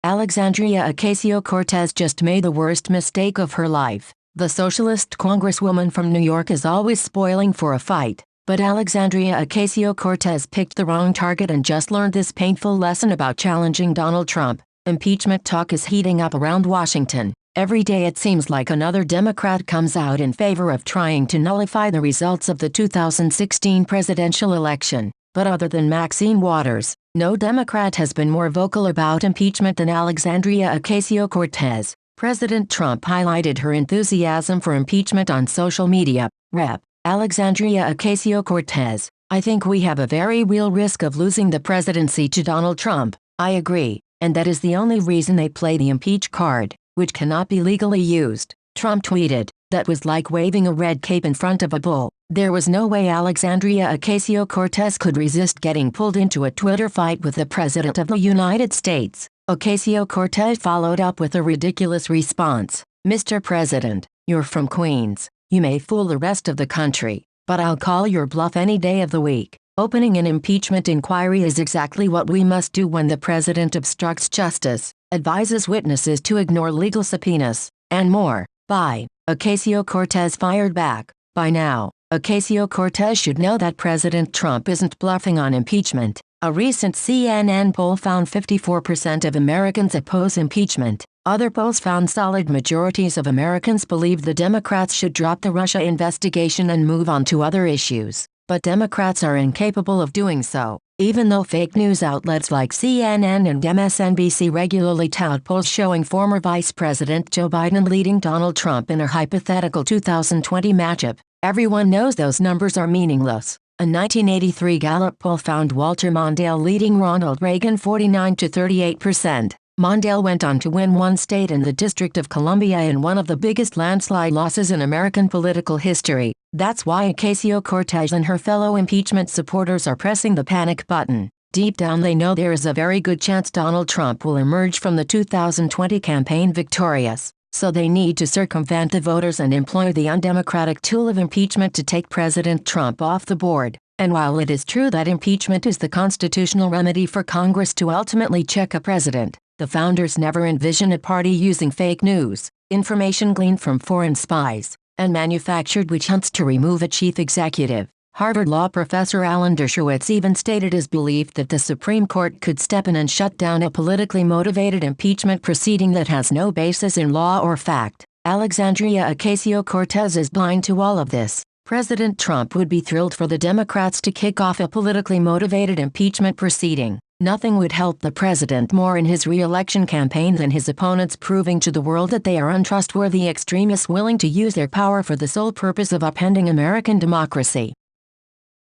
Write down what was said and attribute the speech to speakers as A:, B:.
A: Alexandria Ocasio-Cortez just made the worst mistake of her life. The socialist congresswoman from New York is always spoiling for a fight, but Alexandria Ocasio-Cortez picked the wrong target and just learned this painful lesson about challenging Donald Trump. Impeachment talk is heating up around Washington. Every day it seems like another Democrat comes out in favor of trying to nullify the results of the 2016 presidential election. But other than Maxine Waters, no Democrat has been more vocal about impeachment than Alexandria Ocasio-Cortez. President Trump highlighted her enthusiasm for impeachment on social media. Rep. Alexandria Ocasio-Cortez, I think we have a very real risk of losing the presidency to Donald Trump. I agree, and that is the only reason they play the impeach card, which cannot be legally used. Trump tweeted, "That was like waving a red cape in front of a bull." There was no way Alexandria Ocasio-Cortez could resist getting pulled into a Twitter fight with the President of the United States. Ocasio-Cortez followed up with a ridiculous response. "Mr. President, you're from Queens. You may fool the rest of the country, but I'll call your bluff any day of the week. Opening an impeachment inquiry is exactly what we must do when the president obstructs justice, advises witnesses to ignore legal subpoenas, and more." By Ocasio-Cortez fired back. By now, Ocasio-Cortez should know that President Trump isn't bluffing on impeachment. A recent CNN poll found 54% of Americans oppose impeachment. Other polls found solid majorities of Americans believe the Democrats should drop the Russia investigation and move on to other issues. But Democrats are incapable of doing so, even though fake news outlets like CNN and MSNBC regularly tout polls showing former Vice President Joe Biden leading Donald Trump in a hypothetical 2020 matchup. Everyone knows those numbers are meaningless. A 1983 Gallup poll found Walter Mondale leading Ronald Reagan 49 to 38%. Mondale went on to win one state in the District of Columbia in one of the biggest landslide losses in American political history. That's why Ocasio-Cortez and her fellow impeachment supporters are pressing the panic button. Deep down they know there is a very good chance Donald Trump will emerge from the 2020 campaign victorious. So they need to circumvent the voters and employ the undemocratic tool of impeachment to take President Trump off the board. And while it is true that impeachment is the constitutional remedy for Congress to ultimately check a president, the founders never envisioned a party using fake news, information gleaned from foreign spies, and manufactured witch hunts to remove a chief executive. Harvard law professor Alan Dershowitz even stated his belief that the Supreme Court could step in and shut down a politically motivated impeachment proceeding that has no basis in law or fact. Alexandria Ocasio-Cortez is blind to all of this. President Trump would be thrilled for the Democrats to kick off a politically motivated impeachment proceeding. Nothing would help the president more in his re-election campaign than his opponents proving to the world that they are untrustworthy extremists willing to use their power for the sole purpose of upending American democracy.